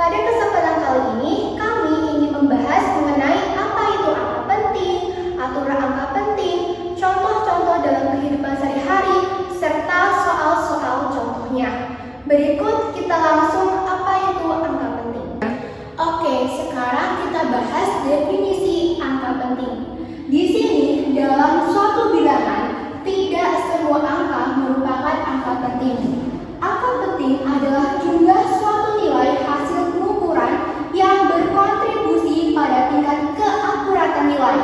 Pada kesempatan kali ini, kami ingin membahas mengenai apa itu angka penting, aturan angka penting, contoh-contoh dalam kehidupan sehari-hari, serta soal-soal contohnya. Berikut kita langsung apa itu angka penting. Oke, sekarang kita bahas definisi angka penting. Di sini, dalam suatu bilangan, tidak semua angka merupakan angka penting. Angka penting adalah jumlah suatu nilai hasil pengukuran yang berkontribusi pada tingkat keakuratan nilai.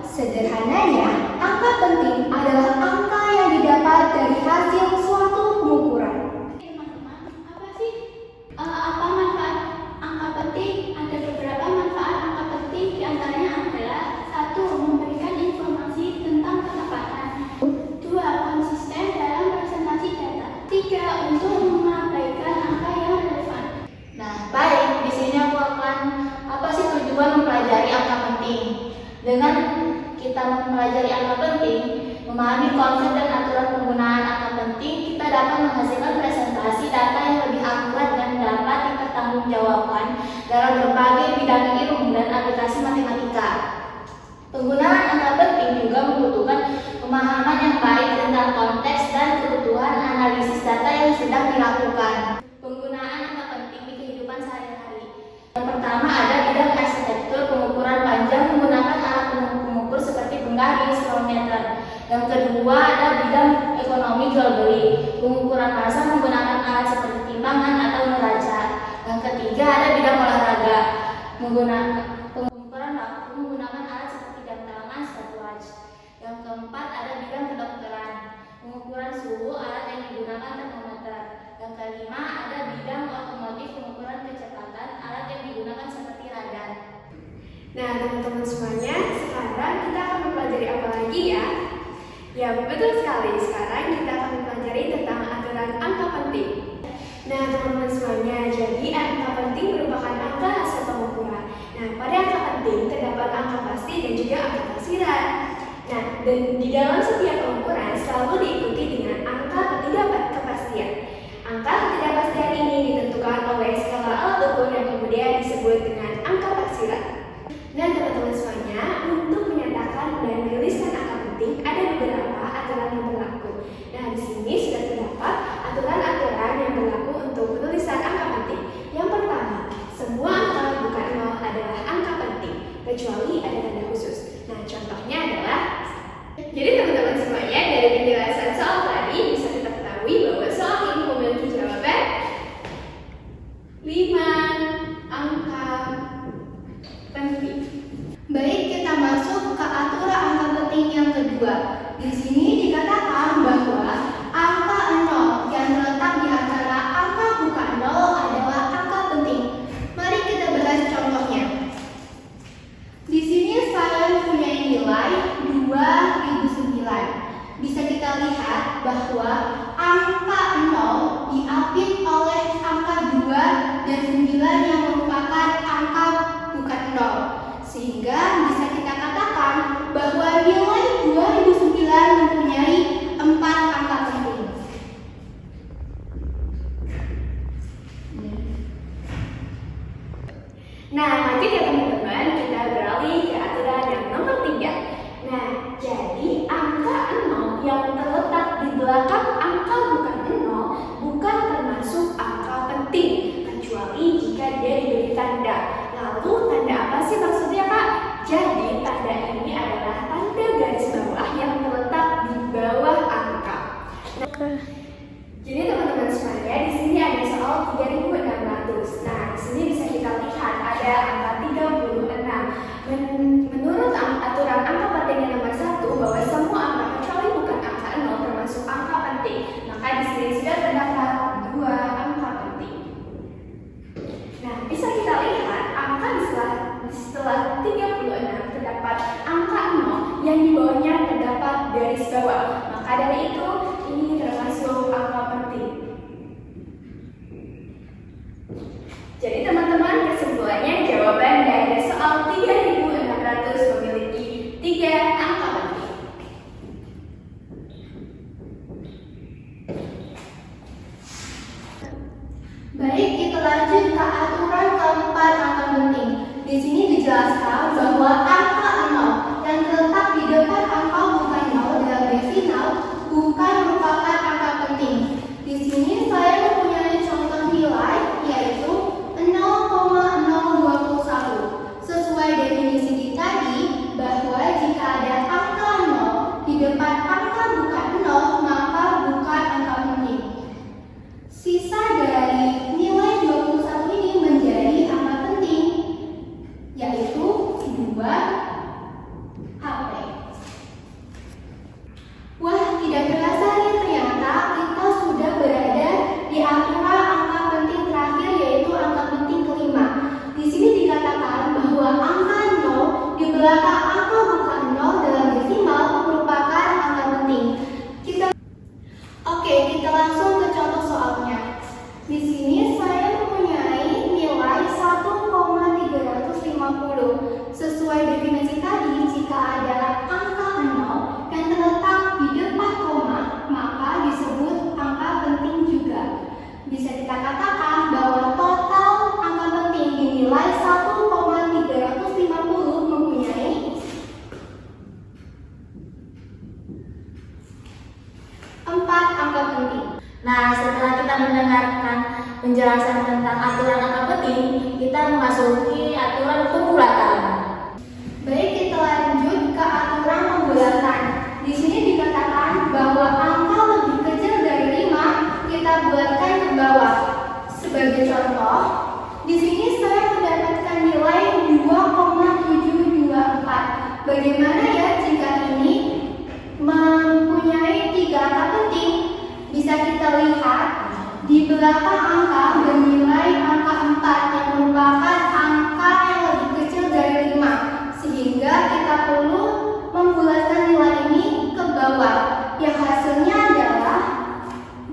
Sederhananya, angka penting adalah angka yang didapat dari hasil suatu pengukuran. Teman-teman, apa sih apa manfaat angka penting? Ada beberapa manfaat angka penting, diantaranya adalah 1. Memberikan informasi tentang ketepatan, 2. Konsisten dalam presentasi data, 3. Untuk mengabaikan angka yang relevan. Nah, baik, di sini aku akan apa sih tujuan mempelajari angka penting? Dengan kita mempelajari angka penting, memahami konsep dan aturan penggunaan angka penting, kita dapat menghasilkan presentasi data yang lebih akurat dan dapat dipertanggungjawabkan dalam berbagai bidang ilmu dan aplikasi matematika. Penggunaan angka penting juga membutuhkan pemahaman yang baik tentang konteks dan kebutuhan analisis data yang sedang dilakukan. Penggunaan angka penting di kehidupan sehari-hari. Yang pertama ada bidang arsitektur pengukuran panjang menggunakan alat pengukur seperti penggaris, kronometer. Yang kedua ada bidang ekonomi jual beli, pengukuran massa menggunakan alat seperti timbangan atau neraca. Yang ketiga ada bidang olahraga, pengukuran waktu menggunakan alat seperti jam tangan, stopwatch. Yang keempat ada bidang kedokteran, pengukuran suhu, alat yang digunakan termometer. Yang kelima ada bidang otomotif, pengukuran kecepatan, alat yang digunakan seperti radar. Nah, teman-teman semuanya, sekarang kita akan mempelajari apa lagi ya? Ya, betul sekali. Sekarang kita akan mempelajari tentang aturan angka penting. Nah, teman-teman semuanya, jadi angka penting merupakan angka hasil pengukuran. Nah, pada angka penting terdapat angka pasti dan juga angka taksiran. Nah, dan di dalam setiap pengukuran selalu diikuti dengan angka ketidakpastian. Angka ketidakpastian ini ditentukan oleh skala alat ukur yang kemudian disebut dengan angka taksiran. Nah, teman-teman semuanya, untuk menyatakan dan menuliskan angka penting ada beberapa aturan yang berlaku. Nah, di sini sudah terdapat aturan-aturan yang berlaku untuk penulisan angka penting. Yang pertama, semua angka bukan nol adalah angka penting, kecuali ada tanda khusus. Nah, contohnya adalah, jadi teman-teman semuanya, dari penjelasan soal tadi bisa kita ketahui bahwa soal ini memiliki jawaban 5 angka penting. Baik, kita masuk ke aturan angka penting yang kedua. Di sini dikatakan bahwa angka 0 yang terletak di antara angka bukan 0 adalah angka penting. Mari kita bahas contohnya. Di sini saya punya nilai 2009. Bisa kita lihat bahwa angka 0 diapit oleh angka 2 dan 9 yang merupakan angka bukan 0. Sehingga bisa kita katakan bahwa nilai 2009 mempunyai 4 angka penting. Nah, lanjut ya teman-teman, kita beralih ke aturan yang nomor 3. Nah, jadi angka 0 yang terletak di belakang angka bukan 0 bukan termasuk angka penting, kecuali jika dia diberi tanda. Lalu tanda apa sih maksudnya, Kak? Jadi tanda ini adalah tanda garis bawah yang terletak di bawah angka. Nah, jadi teman-teman semuanya, di sini ada soal 3600. Nah, di sini bisa kita lihat ada angka 36. Menurut aturan angka penting yang nomor 1 bahwa semua angka kecuali bukan angka 0 termasuk angka penting. Maka di sini sudah terdapat 2 angka penting. Nah, bisa kita lihat angka setelah 36 terdapat angka 0 yang di bawahnya terdapat garis bawah. Maka dari itu ini termasuk angka penting. Jadi teman-teman, kesimpulannya jawaban dari soal 3600 memiliki 3 angka penting. Baik, kita lanjut ke aturan merupakan angka penting. Di sini dijelaskan bahwa angka 0 yang terletak di depan angka bukan 0 dalam desimal bukan merupakan angka penting. Di sini saya mempunyai contoh nilai yaitu 0,021. Sesuai definisi tadi bahwa jika ada angka 0 di depan angka bukan 0 maka bukan angka penting. Sisa dari nilai 21 ini menjadi angka penting yaitu 2 HP. Wah, tidak terasa nih ternyata kita sudah berada di aturan angka penting terakhir yaitu angka penting kelima. Di sini dikatakan bahwa angka 0 di belakang angka bukan 0 dalam desimal merupakan angka penting. Kita langsung ke contoh soalnya. Di sini saya mempunyai nilai 1,350. Sesuai definisi tadi, jika ada angka 0 yang terletak di depan koma, maka disebut angka penting juga. Bisa kita katakan bahwa total angka penting dinilai 1,350 mempunyai 4 angka penting. Nah, setelah kita mendengarkan penjelasan tentang aturan angka penting, kita memasuki aturan pembulatan. Baik, kita lanjut ke aturan pembulatan. Di sini dikatakan bahwa angka lebih kecil dari 5 kita bulatkan ke bawah. Sebagai contoh, di sini saya mendapatkan nilai 2,724. Bagaimana ya jika ini mempunyai 3 angka penting? Bisa kita lihat di belakang angka bernilai angka 4 yang merupakan angka yang lebih kecil dari 5, sehingga kita perlu membulatkan nilai ini ke bawah yang hasilnya adalah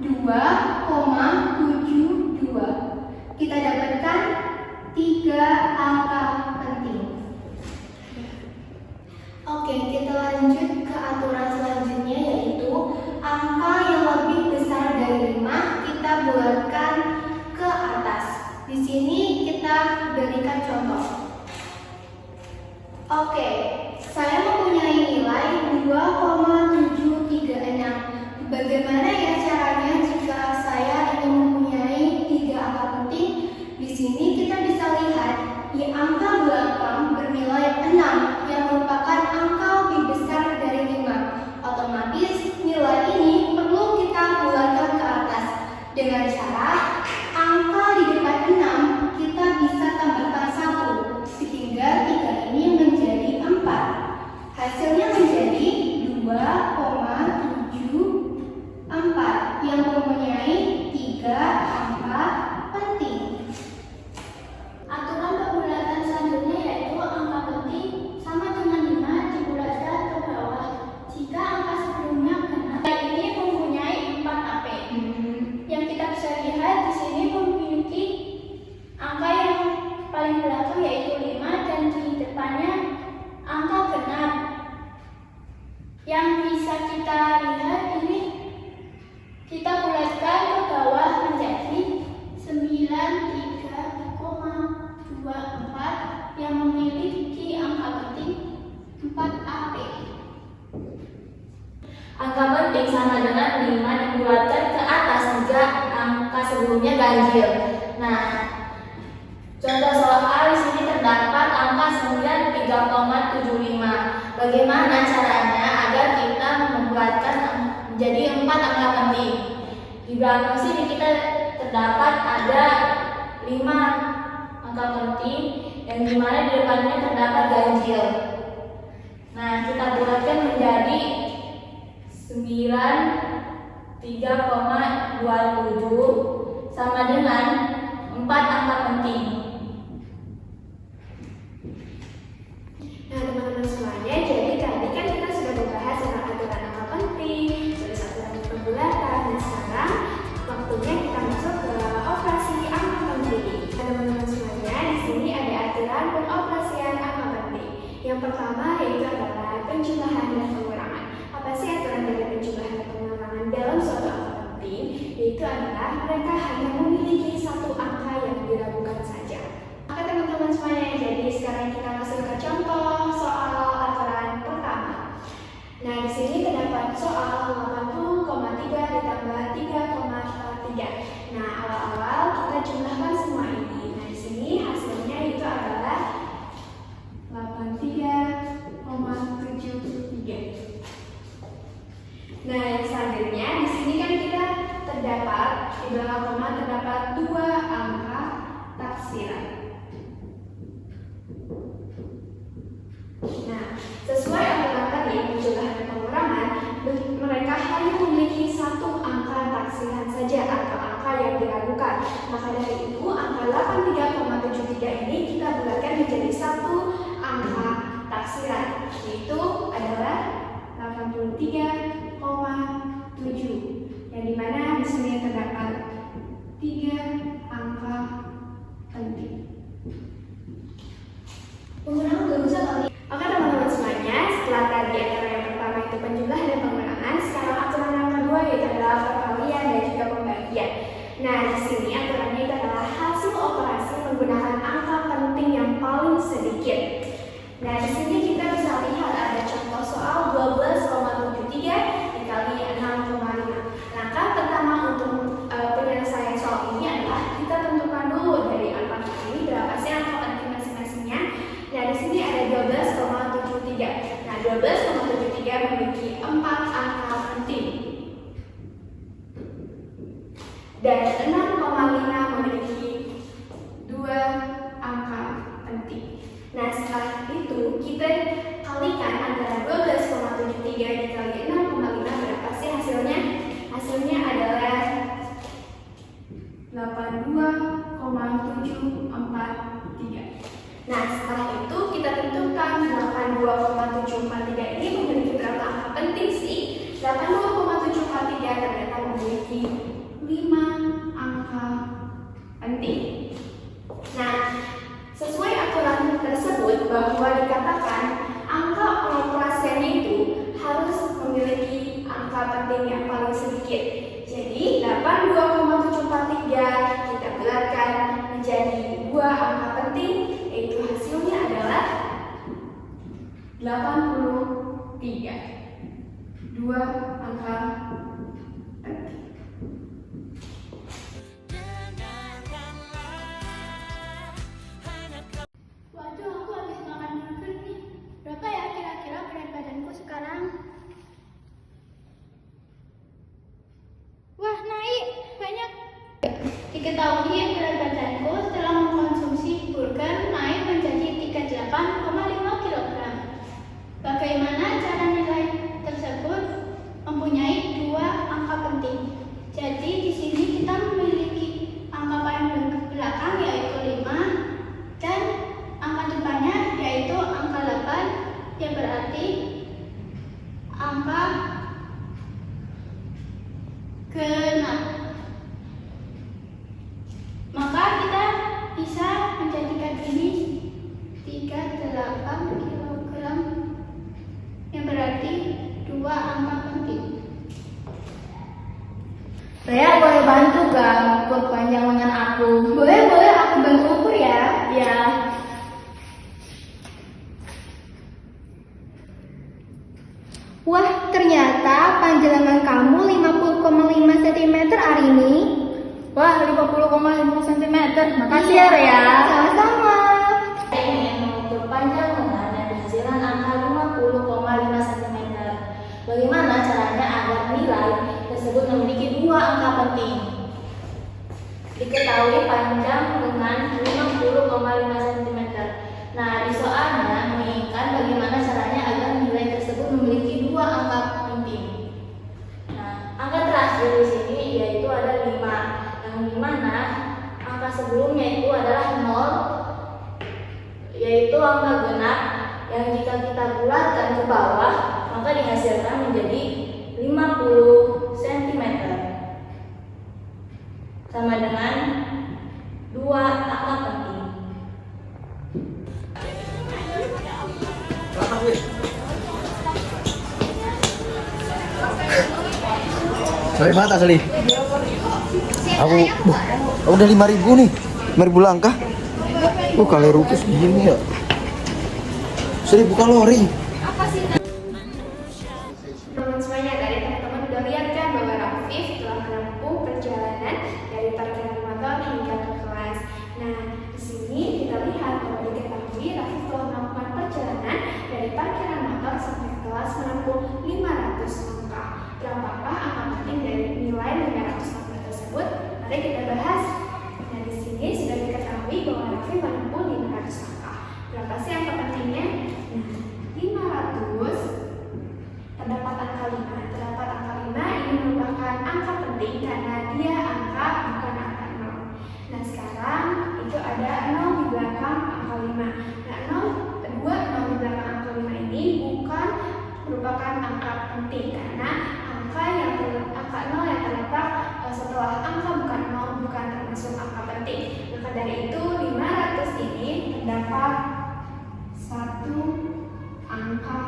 2,72. Kita dapatkan 3 angka penting. Oke, kita lanjut ke aturan selanjutnya yaitu angka yang lebih besar dari 5 kita bulatkan ke atas. Di sini kita berikan contoh. Oke, saya mempunyai nilai 2,736. Bagaimana ya caranya jika saya ingin mempunyai 3 angka penting? Di sini kita bisa lihat di angka belakang bernilai 6 yang merupakan angka lebih besar dari 5. Otomatis nilai ini perlu kita bulatkan ke atas dengan cara angka di depan 6 kita bisa tambahkan 1 sehingga 3 ini menjadi 4. Hasilnya menjadi 2,74 yang mempunyai 3 angka penting. Aturan pembulatan selanjutnya yaitu angka penting sama dengan 5 dibulatkan ke bawah jika angka sebelumnya genap. Ini mempunyai 4 AP. Yang kita bisa lihat di sini memiliki angka yang paling belakang yaitu 5 dan di depannya angka genap. Yang bisa kita lihat ini kita bulatkan ke bawah menjadi 93,24 yang memiliki angka penting 4 AP. Angka penting sama dengan 5 dibulatkan ke atas jika angka sebelumnya ganjil. Nah, contoh soal di sini terdapat angka 93,75. Bagaimana caranya agar kita membulatkan menjadi 4 angka penting? Di belakang sini kita terdapat ada 5 angka penting yang dimana di depannya terdapat ganjil. Nah, kita bulatkan menjadi 93,27 sama dengan 4 angka penting. Nah, teman-teman semuanya, jadi tadi kan kita sudah membahas tentang aturan angka penting, terus aturan pembulatan, dan sekarang waktunya kita masuk ke operasi angka penting. Nah, teman-teman semuanya, di sini ada aturan pengoperasian angka penting. Yang pertama yaitu adalah penjumlahan dan pengurangan. Apa sih aturan dari penjumlahan dan pengurangan dalam suatu angka penting? Yaitu adalah mereka hanya memiliki satu angka yang diragukan saja. Maka teman-teman yaitu adalah 83,7, yang dimana di sini terdapat 3 angka penting. Pengurangan belum bisa kali. Oke teman-teman semuanya, setelah tadi antara yang pertama itu penjumlahan dan pengurangan, sekarang aturan yang kedua yaitu adalah perkalian dan juga pembagian. Nah, di sini aturannya itu adalah hasil operasi menggunakan angka penting yang paling sedikit. Nah, di sini kita bisa lihat ada contoh soal 12,73 dikali 6,5. Langkah pertama untuk penyelesaian soal ini adalah kita tentukan dulu dari angka ini berapa sih angka penting masing-masingnya. Nah, di sini ada 12,73. Nah, 12,73 memiliki 4 angka penting. Dan 6,5 memiliki 2 angka penting. Nah, setelah itu kita kalikan antara 12,73 dikali 6,5 berapa sih hasilnya? Hasilnya adalah 82,743. Nah, setelah itu kita tentukan 82,743 ini memiliki berapa angka penting sih? 82,743 ternyata memiliki 5 angka penting. Nah, sesuai aturan tersebut bahwa dikatakan angka pengoperasiannya itu harus memiliki angka penting yang paling sedikit. Jadi 82,743 kita bulatkan menjadi 2 angka penting, yaitu hasilnya adalah 83. 2 angka penting. Waduh, aku habis makan yogurt nih. Berapa ya kira-kira berat badanku sekarang? Wah, naik banyak. Diketahui berat badanku setelah mengkonsumsi burger naik menjadi 38,5 kg. Bagaimana cara nilai tersebut? Mempunyai 2 angka penting. Jadi di sini kita memiliki angka paling belakang yaitu 5 dan angka depannya yaitu angka 8, yang berarti angka genap. Maka kita bisa menjadikan ini 38 kg, yang berarti 2 angka penting. Saya boleh bantu gak ukur panjang lengan aku? Boleh, aku bantu ukur ya. Ya. Wah, ternyata panjang lengan kamu 50,5 cm hari ini. Wah, 50,5 cm. Makasih ya, Rea. Sama-sama. Saya ingin mengukur panjang lengan dan hasilkan angka 50,5 cm. Bagaimana caranya agar nilai tersebut memiliki 2 angka penting? Diketahui panjang lengan 50,5 cm. Nah, di soalnya menginginkan bagaimana caranya agar nilai tersebut memiliki 2 angka penting. Nah, angka terakhir di sini yaitu ada 5, yang dimana angka sebelumnya itu adalah 0, yaitu angka genap yang jika kita bulatkan ke bawah maka dihasilkan menjadi 50 cm, sama dengan 2 angka penting. Dari mana Sali? Aku udah 5.000 nih, 5.000 langkah. Kali rupiah segini ya. 1.000 kalori. Teman-teman semuanya, tadi teman-teman udah lihat kan bahwa Rafif telah menempuh perjalanan dari parkiran motor hingga ke kelas. Nah, di sini kita lihat bahwa diketahui Rafif telah melakukan perjalanan dari parkiran motor sampai ke kelas menempuh 500 langkah. Berapakah angka penting dari nilai 500 langkah tersebut? Mari kita bahas. Nah, di sini sudah diketahui bahwa Rafif menempuh 500 langkah. Berapa sih angka pentingnya? Nah, 500 terdapat angka 5. Terdapat angka 5 ini merupakan angka penting karena dia angka bukan angka 0. Nah, sekarang itu ada 0 di belakang angka 5. Nah, 0 di belakang angka 5 ini merupakan angka penting karena angka 0 yang terletak setelah angka bukan 0 bukan termasuk angka penting. Maka dari itu 500 ini terdapat satu angka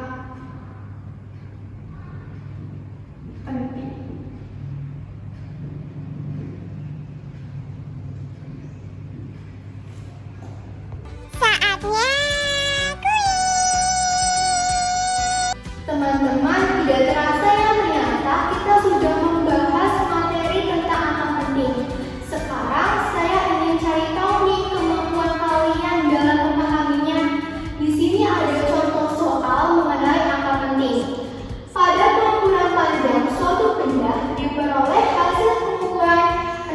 penting. Teman-teman, tidak terasa ya ternyata kita sudah membahas materi tentang angka penting. Sekarang saya ingin cari tahu nih kemampuan kalian dalam memahaminya. Di sini ada contoh soal mengenai angka penting. Pada pengukuran panjang suatu benda diperoleh hasil pengukuran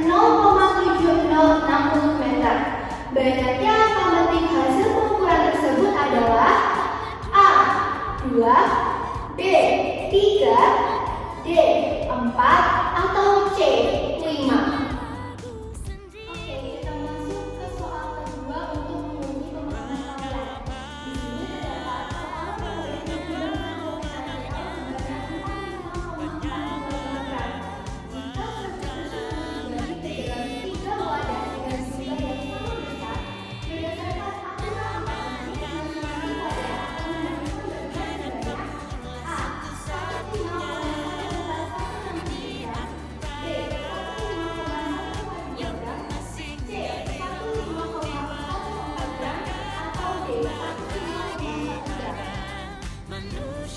0,7060 meter. Banyaknya angka penting hasil pengukuran tersebut adalah A. 2, B. 3, D. 4, atau C. 5. Oke, kita masuk ke soal kedua untuk menguji pemahaman kalian. Di sini terdapat soal yang menggunakan potensial sebanyak 45,42 kg. Jika serbuk tersebut dibagi ke dalam 3 wadah dengan jumlah yang sama besar, berdasarkan aturan angka penting masing-masing wadah akan mendapatkan beban sebanyak A. 1,5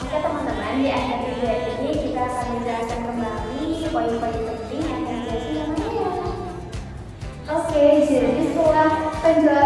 Oke teman-teman, di akhir video ini kita akan menjelaskan kembali poin-poin penting yang terjadi yang mana. Oke, jadi setelah penjelasan